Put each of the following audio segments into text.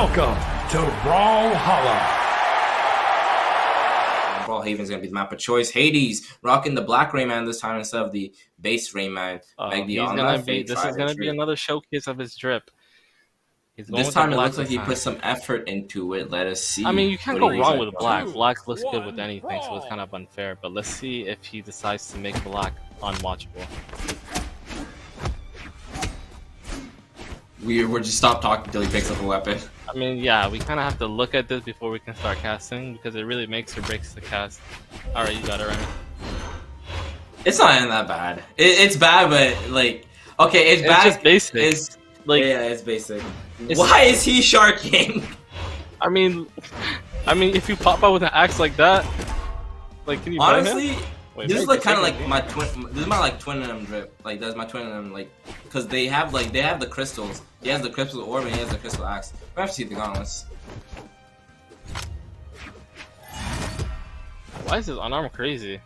Welcome to Vodhalla. Brawlhaven's gonna be the map of choice. Hades rocking the black Rayman this time instead of the base Rayman. This is gonna be another showcase of his drip. This time it looks like he put some effort into it. Let us see. I mean, you can't go wrong with black. Black looks good with anything, so it's kind of unfair. But let's see if he decides to make black unwatchable. We're just stop talking until he picks up a weapon. I mean, yeah, we kind of have to look at this before we can start casting because it really makes or breaks the cast. All right, you got it right. It's not even that bad. It's bad, but like, okay, it's bad. It's just basic. It's like, yeah, it's basic. Why is he sharking? I mean, if you pop out with an axe like that, like, can you honestly? Wait, this is like kind of like my twin. This is my like twin and drip. Like that's my twin and like, cause they have the crystals. He has the crystal orb and he has the crystal axe. We have to see the gauntlets. Why is this unarmed crazy?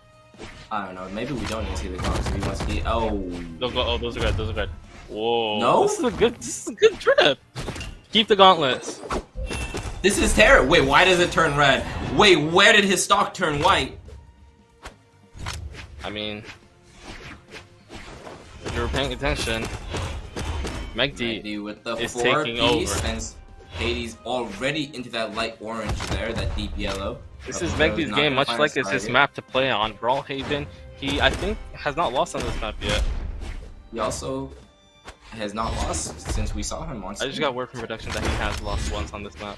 I don't know. Maybe we don't need to see the gauntlets. We want to see. Oh. Those are good. Those are good. Whoa. No. This is a good drip. Keep the gauntlets. This is terrible. Wait, why does it turn red? Wait, where did his stock turn white? I mean, if you were paying attention, Megd with the is 4 taking piece, over. and Hades already into that light orange there, that deep yellow. This is Megd's game, much like it's his map to play on. Brawlhaven, he, I think, has not lost on this map yet. He also has not lost since we saw him once. I just got word from production that he has lost once on this map.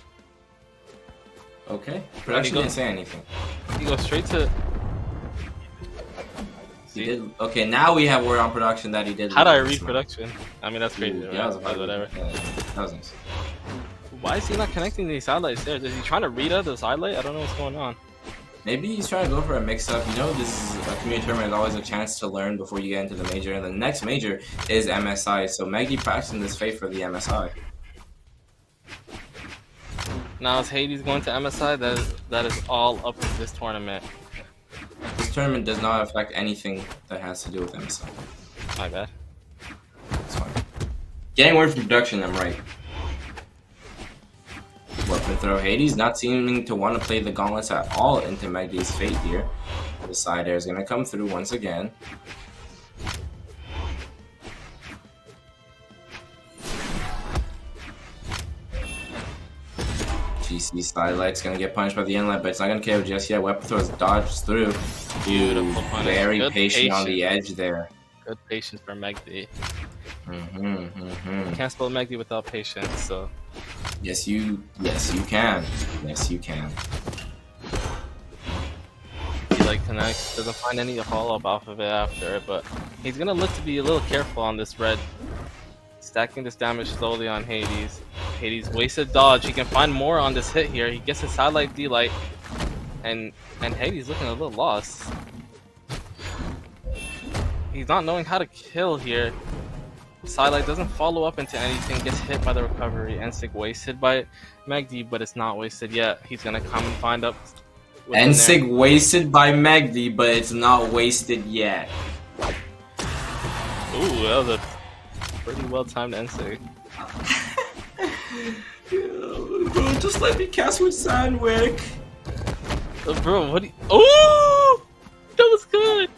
Okay, production didn't say anything. He goes straight to... He did. Okay, now we have word on production that he did. How do I read production? I mean, that's crazy. Ooh, yeah, right? Whatever. Yeah, that was nice. Why is he not connecting these sidelights there? Is he trying to read out the sidelight? I don't know what's going on. Maybe he's trying to go for a mix-up. You know, this is a community tournament. Is always a chance to learn before you get into the major, and the next major is MSI. So Megd practicing this fate for the MSI. Now is Hades going to MSI? That is all up to this tournament. This tournament does not affect anything that has to do with MSI. My bad. It's fine. Getting word from production, I'm right. Weapon throw. Hades not seeming to want to play the gauntlets at all into Megd's fate here. The side air is going to come through once again. GC Skylight's gonna get punished by the inlet, but it's not gonna KO just yet. Weapon throws dodged through. Beautiful punish. Very Good patient on the edge there. Good patience for Megd. You Can't spell Megd without patience, so. Yes, you can. Yes, you can. He like connects, doesn't find any follow-up off of it after, but he's gonna look to be a little careful on this red. Stacking this damage slowly on Hades. Hades wasted dodge. He can find more on this hit here. He gets his highlight D-light, and Hades looking a little lost. He's not knowing how to kill here. Sidelight doesn't follow up into anything. Gets hit by the recovery. nSig wasted by Megd, but it's not wasted yet. He's gonna come and find up. nSig wasted by Megd, but it's not wasted yet. Ooh, that was a pretty well timed nSig. Bro, just let me cast with Sandwick. Bro, what do you... Oh! That was good!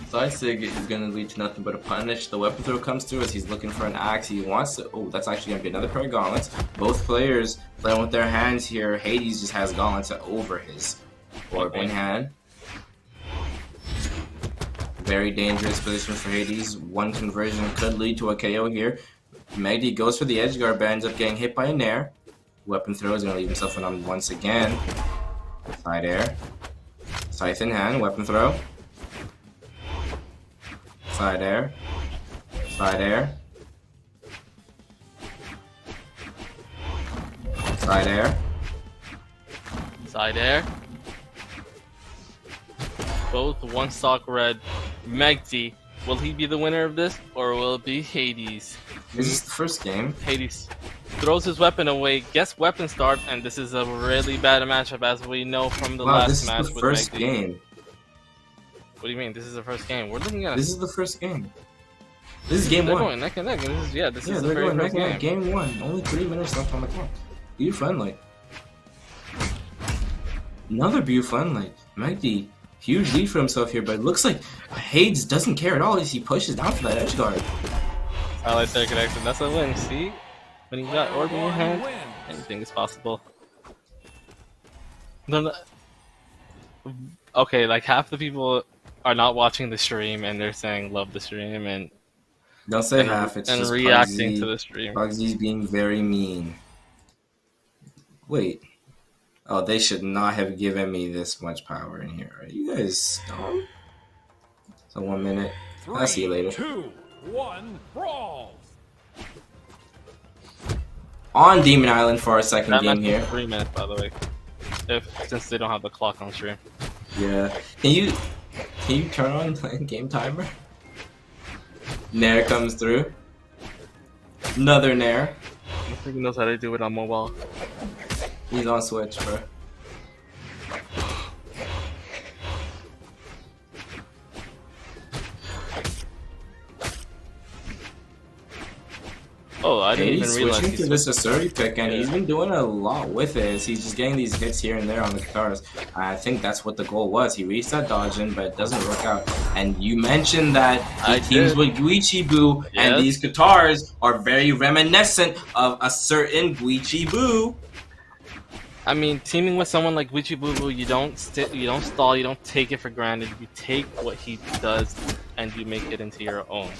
Side Sig is gonna lead to nothing but a punish. The weapon throw comes through as he's looking for an axe. He wants to... Oh, that's actually gonna be another pair of gauntlets. Both players playing with their hands here. Hades just has gauntlets over his orb in hand. Very dangerous position for Hades. One conversion could lead to a KO here. Megd goes for the edge guard, but ends up getting hit by a nair. Weapon throw is going to leave himself unarmed once again. Side air. Scythe in hand. Weapon throw. Side air. Side air. Side air. Side air. Both one stock red. Megd, will he be the winner of this, or will it be Hades? This is the first game. Hades throws his weapon away, gets weapon start, and this is a really bad matchup, as we know from the last match with Megd. This is the first game. What do you mean? This is the first game. We're looking at. This is the first game. This is game They're 1. going neck and neck. And this is this is the they're very going first neck and game. neck. Game 1. Only 3 minutes left on the clock. BOUT friendly. Another BOUT friendly. Megd, huge lead for himself here, but it looks like Hades doesn't care at all as he pushes down for that edge guard. Highlight there connection. That's a win. See, when you got orb in your hand, anything is possible. No. Okay, like half the people are not watching the stream and they're saying love the stream and Don't say half. It's and just reacting Pugsy. to the stream. Pugsy's being very mean. Wait. Oh, they should not have given me this much power in here. Are you guys stoned? So 1 minute. I'll see you later. 2, 1, brawl. On Demon Island for our second That game might be here. 3 minutes, by the way. Since they don't have the clock on stream. Yeah. Can you turn on the game timer? Nair comes through. Another Nair. I don't think he knows how to do it on mobile. He's on Switch, bro. Oh, I didn't even He's realize switching he to this Asuri pick, and he's been doing a lot with it. He's just getting these hits here and there on the guitars. I think that's what the goal was. He reached that dodge in, but it doesn't work out. And you mentioned that he teams with Guichi-Bu, and these guitars are very reminiscent of a certain Guichi-Bu. I mean, teaming with someone like Guichi-Bu, you don't stall, you don't take it for granted. You take what he does and you make it into your own.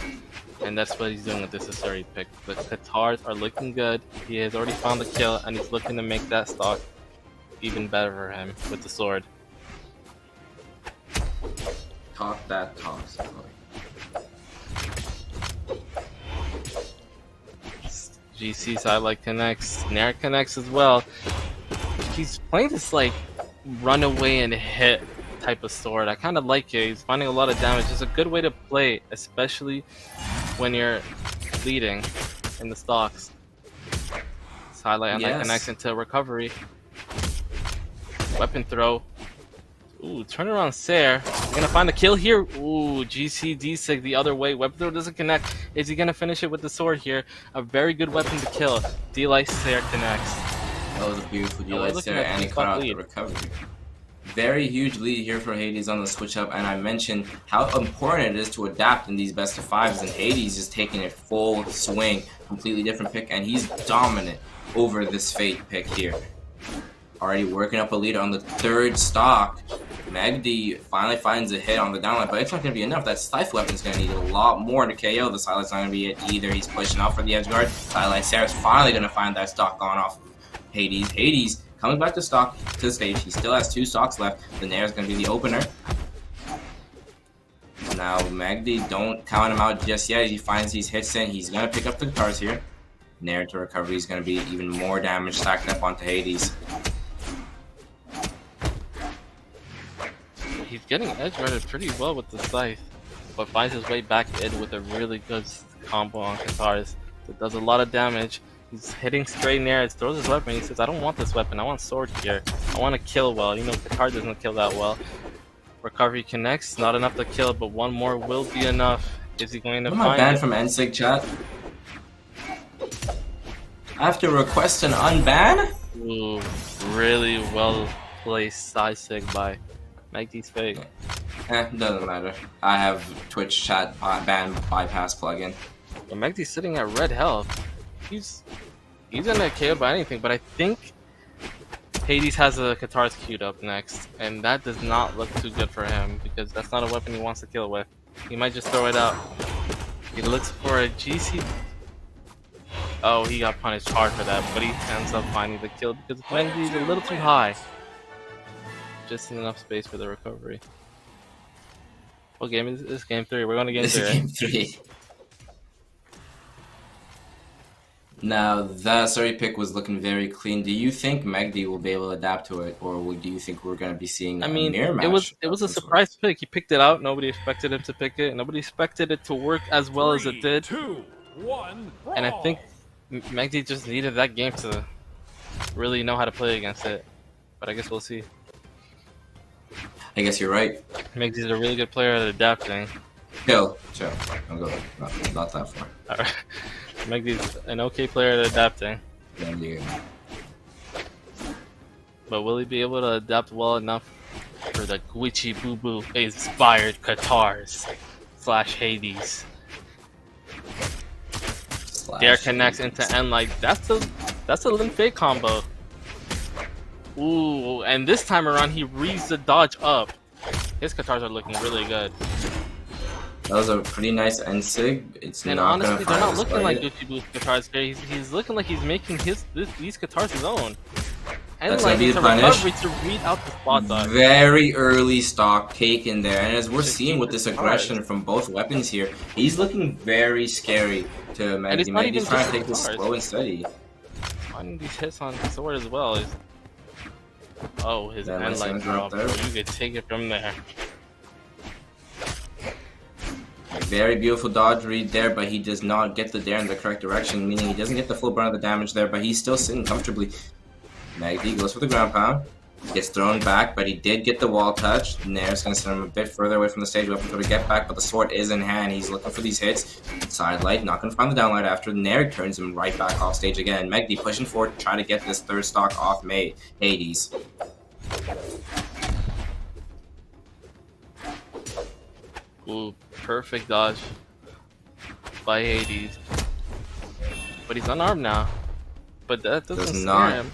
And that's what he's doing with this Asuri pick. The guitars are looking good. He has already found the kill, and he's looking to make that stock even better for him with the sword. Talk that talk. GC sidelight connects, Nair connects as well. He's playing this like run away and hit type of sword. I kind of like it. He's finding a lot of damage. It's a good way to play, especially when you're leading in the stocks. Highlight and that connects into recovery. Weapon throw. Ooh, turn around Sair. He's gonna find the kill here. Ooh, GC nSig the other way. Weapon throw doesn't connect. Is he gonna finish it with the sword here? A very good weapon to kill. D-Light Sair connects. That was a beautiful D-Light Sair, and he cut out the recovery. Very huge lead here for Hades on the switch up, and I mentioned how important it is to adapt in these best of fives, and Hades is taking a full swing, completely different pick, and he's dominant over this Fate pick here. Already working up a lead on the 3rd stock. Megd finally finds a hit on the downline, but it's not going to be enough. That Scythe weapon's going to need a lot more to KO. The Silent's not going to be it either. He's pushing out for the edge guard. Highlight Sair's finally going to find that stock gone off Hades. Hades coming back to stock to the stage. He still has 2 stocks left. The Nair is going to be the opener. Now Megd, don't count him out just yet. He finds these hits in. He's going to pick up the guitars here. Nair to recovery is going to be even more damage stacked up onto Hades. He's getting edge guarded pretty well with the Scythe, but finds his way back in with a really good combo on guitars that does a lot of damage. He's hitting straight Nair, throws his weapon. He says, I don't want this weapon, I want sword here. I want to kill well. You know, guitar doesn't kill that well. Recovery connects, not enough to kill, but one more will be enough. Is he going to find Am I banned it? from nSig chat? I have to request an unban? Ooh, really well placed side sig by Megd's fake. Doesn't matter. I have Twitch chat ban bypass plugin. But Megd's sitting at red health. He's gonna KO by anything, but I think Hades has a guitars queued up next, and that does not look too good for him because that's not a weapon he wants to kill with. He might just throw it out. He looks for a GC. Oh, he got punished hard for that, but he ends up finding the kill because Megd's a little too high. Just enough space for the recovery. What game is this? Game 3. We're going to game 3. Game 3. Now, the Asuri pick was looking very clean. Do you think Megd will be able to adapt to it, or do you think we're going to be seeing a mirror match? It was a surprise pick. He picked it out. Nobody expected him to pick it. Nobody expected it to work as well as it did. 2, 1, brawl. And I think Megd just needed that game to really know how to play against it. But I guess we'll see. I guess you're right. Megd's a really good player at adapting. Chill, chill. I'll go. Not that far. Alright. Megd's an okay player at adapting. Then you But will he be able to adapt well enough for the Gucci Boo Boo inspired Katars / Hades? Dare connects into N like that's a limp fake combo. Ooh, and this time around he reads the dodge up. His Katars are looking really good. That was a pretty nice nSig. It's And not honestly, gonna they're not fire looking like this Gucci Boo's Katars here. He's looking like he's making these Katars his own. And That's like gonna be it's the a punish. recovery to read out the spot dodge. Very early stock taken there, and as we're seeing with this aggression from both weapons here, he's looking very scary to And it's Megd. not Megd's even trying just to take this Katars. slow and steady. Finding these hits on the sword as well is. Oh, his Yeah, end nice light hand drop. drop there. You could take it from there. Very beautiful dodge read there, but he does not get the dare in the correct direction, meaning he doesn't get the full brunt of the damage there, but he's still sitting comfortably. Megd goes for the ground pound. Gets thrown back, but he did get the wall touch. Nair's going to send him a bit further away from the stage weapon for the get back, but the sword is in hand. He's looking for these hits. Side light, not going to find the down light after. Nair turns him right back off stage again. Megd pushing forward to try to get this third stock off Hades. Ooh, perfect dodge by Hades. But he's unarmed now. But that doesn't scare him.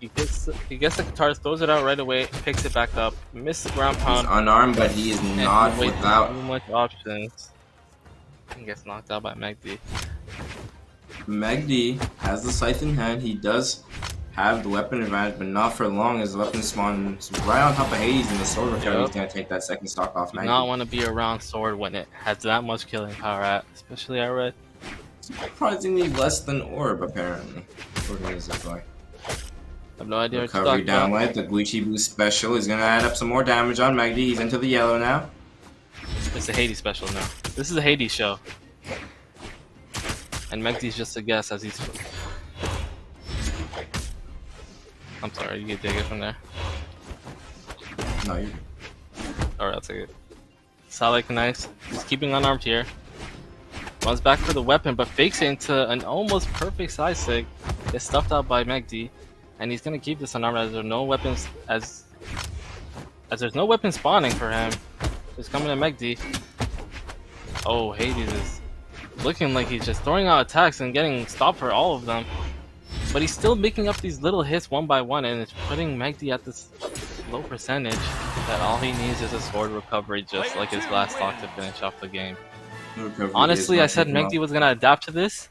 He gets the Katars, throws it out right away, picks it back up, misses the ground pound. He's unarmed, but he is not without. Too much options. He gets knocked out by Megd. Megd has the scythe in hand. He does have the weapon advantage, but not for long as the weapon spawns right on top of Hades, and the sword recovery is going to take that second stock off Do Megd. not want to be around sword when it has that much killing power, especially at red. Surprisingly less than orb, apparently. According to Zipline. I have no idea what Recovery to talk about. downlight. The Gucci Boost special is going to add up some more damage on Megd. He's into the yellow now. It's a Hades special now. This is a Hades show. And Megd's just a guess as he's... I'm sorry, you can take it from there. No, you're Alright, I'll take it. Solid nice. He's keeping unarmed here. Runs back for the weapon, but fakes it into an almost perfect side sig. Gets stuffed out by Megd. And he's gonna keep this unarmed as there are no weapons as there's no weapon spawning for him. It's coming to Megd. Oh, Hades is looking like he's just throwing out attacks and getting stopped for all of them. But he's still making up these little hits one by one, and it's putting Megd at this low percentage that all he needs is a sword recovery, just like his last stock to finish off the game. Honestly, I said Megd was gonna adapt to this,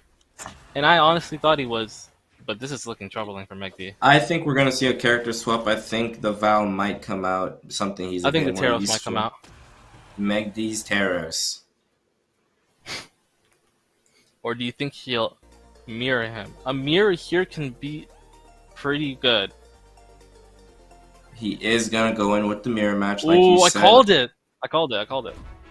and I honestly thought he was. But this is looking troubling for Megd. I think we're going to see a character swap. I think the Val might come out. Something he's. I think the Taros might come out. Megd's Taros. Or do you think he'll mirror him? A mirror here can be pretty good. He is going to go in with the mirror match, like Ooh, you I said. called it. I called it.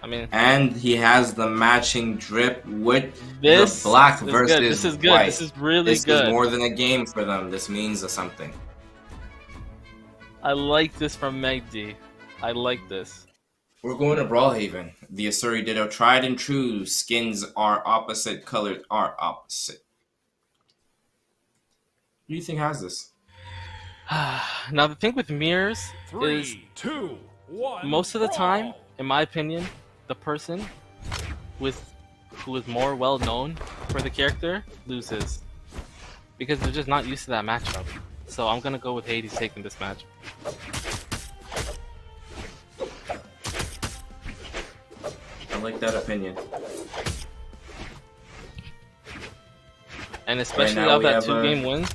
I mean, and he has the matching drip with this the black is versus good. This is good. white. This is really This good. is more than a game for them. This means something. I like this from Megd. I like this. We're going to Brawlhaven. The Asuri Ditto, tried and true. Skins are opposite, colors are opposite. Who do you think has this? Now the thing with mirrors is 3, 2, 1. most of the time, brawl. in my opinion, the person who is more well known for the character loses because they're just not used to that matchup. So I'm gonna go with Hades taking this match. I like that opinion. And especially now out we that have 2-game win, I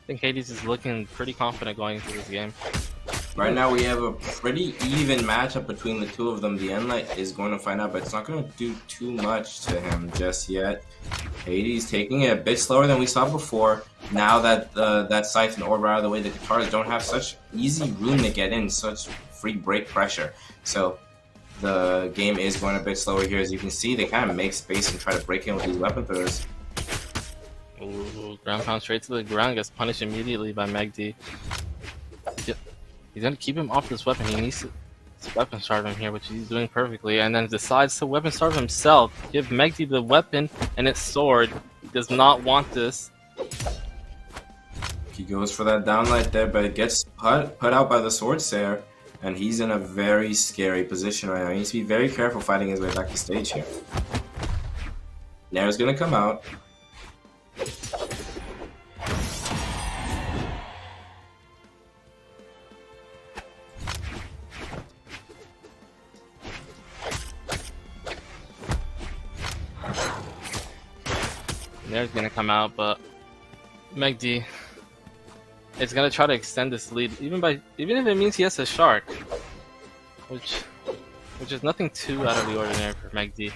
think Hades is looking pretty confident going into this game. Right now we have a pretty even matchup between the two of them. The Enlight is going to find out, but it's not going to do too much to him just yet. Hades taking it a bit slower than we saw before. Now that that Scythe and Orb are out of the way, the Katars don't have such easy room to get in, such free break pressure. So the game is going a bit slower here. As you can see, they kind of make space and try to break in with these weapon throwers. Ooh, ground pound straight to the ground, gets punished immediately by Megd. He's gonna keep him off this weapon. He needs to Let's weapon starve him here, which he's doing perfectly, and then decides to weapon starve himself. Give Megd the weapon and its sword. He does not want this. He goes for that downlight there, but it gets put out by the sword Sayer, and he's in a very scary position right now. He needs to be very careful fighting his way back to stage here. Nair's gonna come out. Nair's gonna come out, but Megd is gonna try to extend this lead, even if it means he has a shark, which is nothing too out of the ordinary for Megd.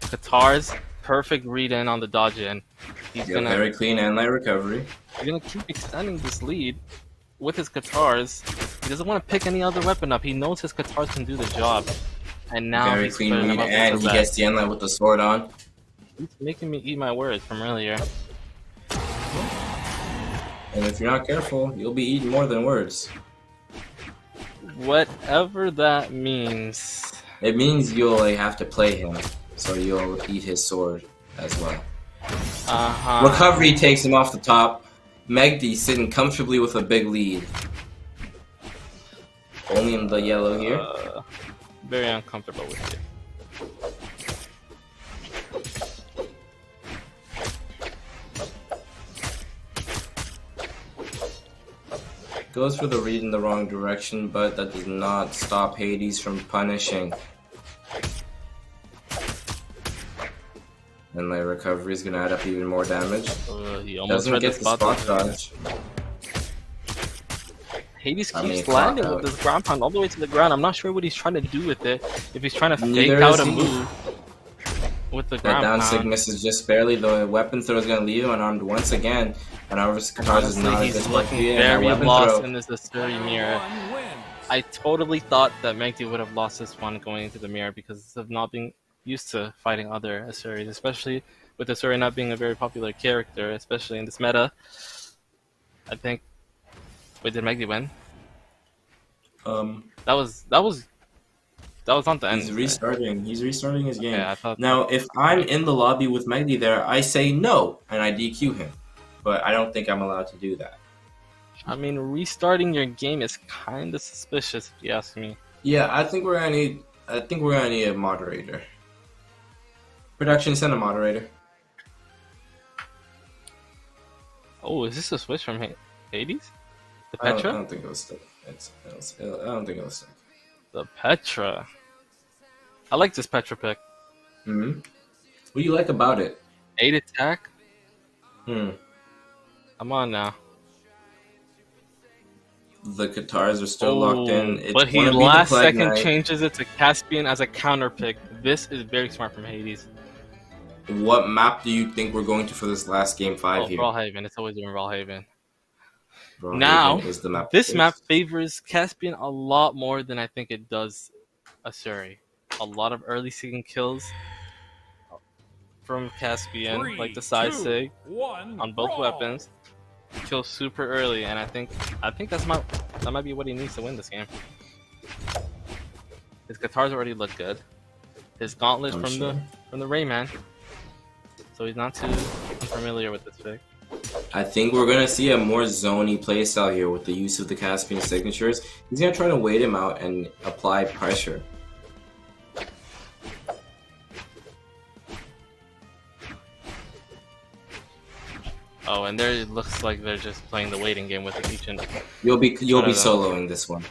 Qatar's perfect read in on the dodge in. He's gonna very clean and light recovery. He's gonna keep extending this lead with his Qatars. He doesn't want to pick any other weapon up. He knows his Qatars can do the job, and now Very he's clean putting lead, them up and he gets the endlight with the sword on. He's making me eat my words from earlier. And if you're not careful, you'll be eating more than words. Whatever that means. It means you'll have to play him, so you'll eat his sword as well. Recovery takes him off the top. Megd sitting comfortably with a big lead. Only in the yellow here. Very uncomfortable with it. Goes for the read in the wrong direction, but that does not stop Hades from punishing. And my recovery is gonna add up even more damage. He almost doesn't get the spot dodge. Hades keeps landing with this ground pound all the way to the ground. I'm not sure what he's trying to do with it. If he's trying to fake out a move with the ground pound. That down sig misses just barely. The weapon throw is gonna leave him unarmed once again. And our Qatar's is not a good spot. He's very lost in this Asuri mirror. I totally thought that Megd would have lost this one going into the mirror because of not being used to fighting other Asuris, especially with Asuri not being a very popular character, especially in this meta. I think. Wait, did Megd win? That was not the end. He's restarting. He's restarting his game. Okay, I thought now, if I'm in the lobby with Megd there, I say no and I DQ him. But I don't think I'm allowed to do that. I mean, restarting your game is kind of suspicious, if you ask me. Yeah, I think we're gonna need a moderator. Production, send a moderator. Oh, is this a switch from Hades? The Petra? I don't think it was stuck. I don't think it was stuck. The Petra. I like this Petra pick. What do you like about it? 8 attack. I'm on now. The Qatars are still locked in. It's but he last second changes it to Caspian as a counter pick. This is very smart from Hades. What map do you think we're going to for this last game 5 here? Brawlhaven. It's always been Brawlhaven. Now, is the map this map favors Caspian a lot more than I think it does Asuri. A lot of early seeking kills from Caspian, like the side sig on both weapons. Kills super early, and I think that might be what he needs to win this game. His Qatars already look good. His gauntlet from the Rayman, so he's not too unfamiliar with this pick. I think we're gonna see a more zony playstyle here with the use of the Caspian signatures. He's gonna try to wait him out and apply pressure. Oh, and there it looks like they're just playing the waiting game with each and you'll be soloing this one.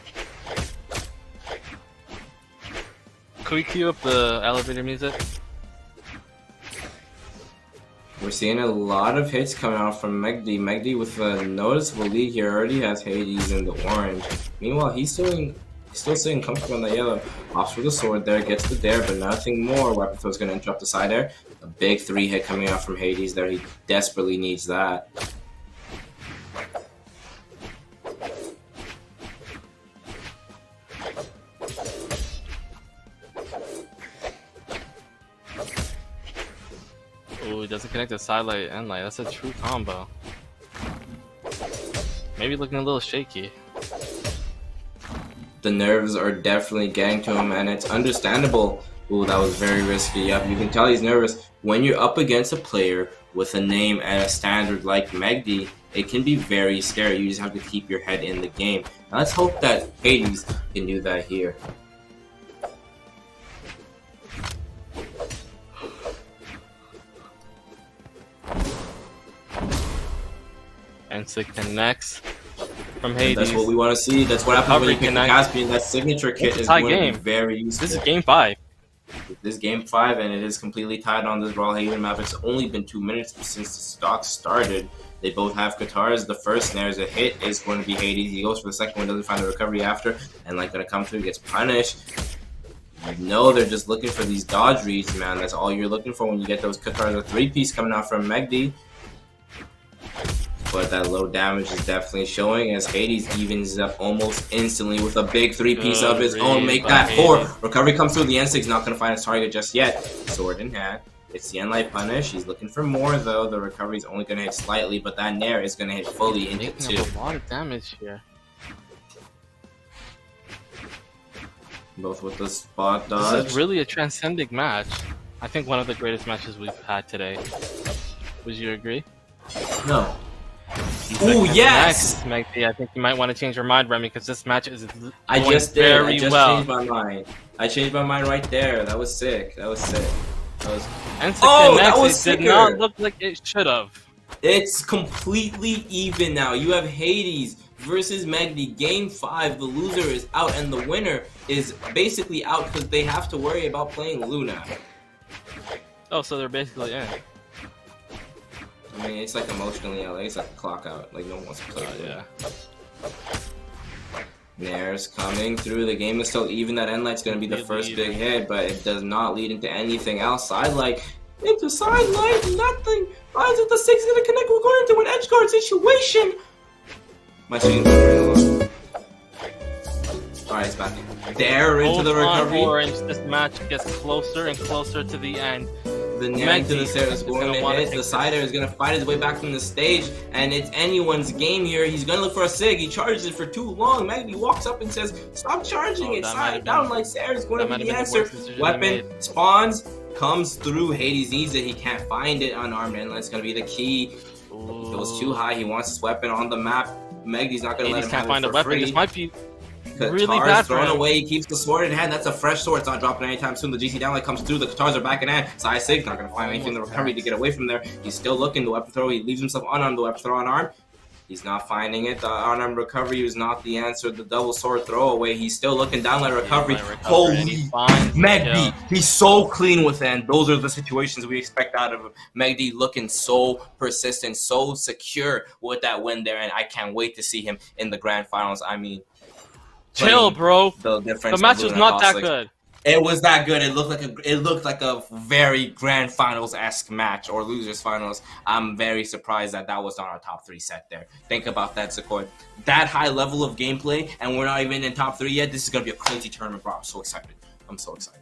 Could we cue up the elevator music? We're seeing a lot of hits coming out from Megd. Megd with a noticeable lead here already has Hades in the orange. Meanwhile, he's still sitting comfortable in the yellow. Opts with the sword there, gets the dare, but nothing more. Weapon throw's gonna interrupt the side air. A big 3 hit coming out from Hades there. He desperately needs that. Oh, he doesn't connect the side light and light. That's a true combo. Maybe looking a little shaky. The nerves are definitely getting to him, and it's understandable. Ooh, that was very risky. Yep, you can tell he's nervous. When you're up against a player with a name and a standard like Megd, it can be very scary. You just have to keep your head in the game. Now let's hope that Hades can do that here. nSig connects from And Hades. that's what we want to see. That's what happens when you pick the Caspian. That signature kit is going to be very useful. This is game 5. This is game 5, and it is completely tied on this Raw Haven map. It's only been 2 minutes since the stock started. They both have guitars. The first snare is a hit, is going to be Hades. He goes for the second one, doesn't find the recovery after, and like gonna come through, gets punished. You know they're just looking for these dodge reads, man. That's all you're looking for when you get those guitars. A 3-piece coming out from Megd. But that low damage is definitely showing as Hades evens up almost instantly with a big 3-piece of his own. Make that 4. Recovery comes through. The nSig's not going to find his target just yet. Sword in hand. It's the N-Light punish. He's looking for more though. The recovery is only going to hit slightly, but that Nair is going to hit fully into 2. A lot of damage here. Both with the spot dodge. This is really a transcending match. I think one of the greatest matches we've had today. Would you agree? No. Oh yes! Megd, I think you might want to change your mind, Remy, because this match is I just very well. changed my mind. I changed my mind right there. That was sick. That was sick. That was. Oh, that was sicker. It did not look like it should have. It's completely even now. You have Hades versus Megd. Game 5. The loser is out, and the winner is basically out because they have to worry about playing Luna. Oh, so they're basically in. I mean, it's like emotionally LA. It's like a clock out. Like, no one wants to play. Yeah. Nair's coming through. The game is still even. That N-Light's going to be the first big hit, but it does not lead into anything else. Sidelight into sidelight. Nothing. Why is it the 6 going to connect? We're going into an edge guard situation. My screen's very low. Alright, it's back. There into the recovery. Orange, this match gets closer and closer to the end. The Megd to the Sarah is going to hit. The Cider is going to fight his way back from the stage, and it's anyone's game here. He's going to look for a SIG. He charges it for too long. Megd walks up and says, "Stop charging it. Side down like Sarah is going to be the answer." Weapon spawns, comes through. Hades needs it. He can't find it. Unarmed N. That's going to be the key. Goes too high. He wants his weapon on the map. Megd's not going to let him have it for free. This might be really bad for thrown him. away. He keeps the sword in hand. That's a fresh sword. It's not dropping anytime soon. The GC downlight comes through. The Katars are back in hand. nSig's not going to find anything in the recovery to get away from there. He's still looking. The weapon throw. He leaves himself unarmed. The weapon throw unarmed. He's not finding it. The unarmed recovery is not the answer. The double sword throwaway. He's still looking. Downlight recovery. Holy Megd. He's so clean with it. And those are the situations we expect out of him. Megd looking so persistent, so secure with that win there. And I can't wait to see him in the grand finals. I mean, chill, bro. The match was not that good. It was that good. It looked like a very grand finals-esque match or losers finals. I'm very surprised that was not our top 3 set there. Think about that, Sequoia. That high level of gameplay, and we're not even in top 3 yet. This is gonna be a crazy tournament, bro. I'm so excited. I'm so excited.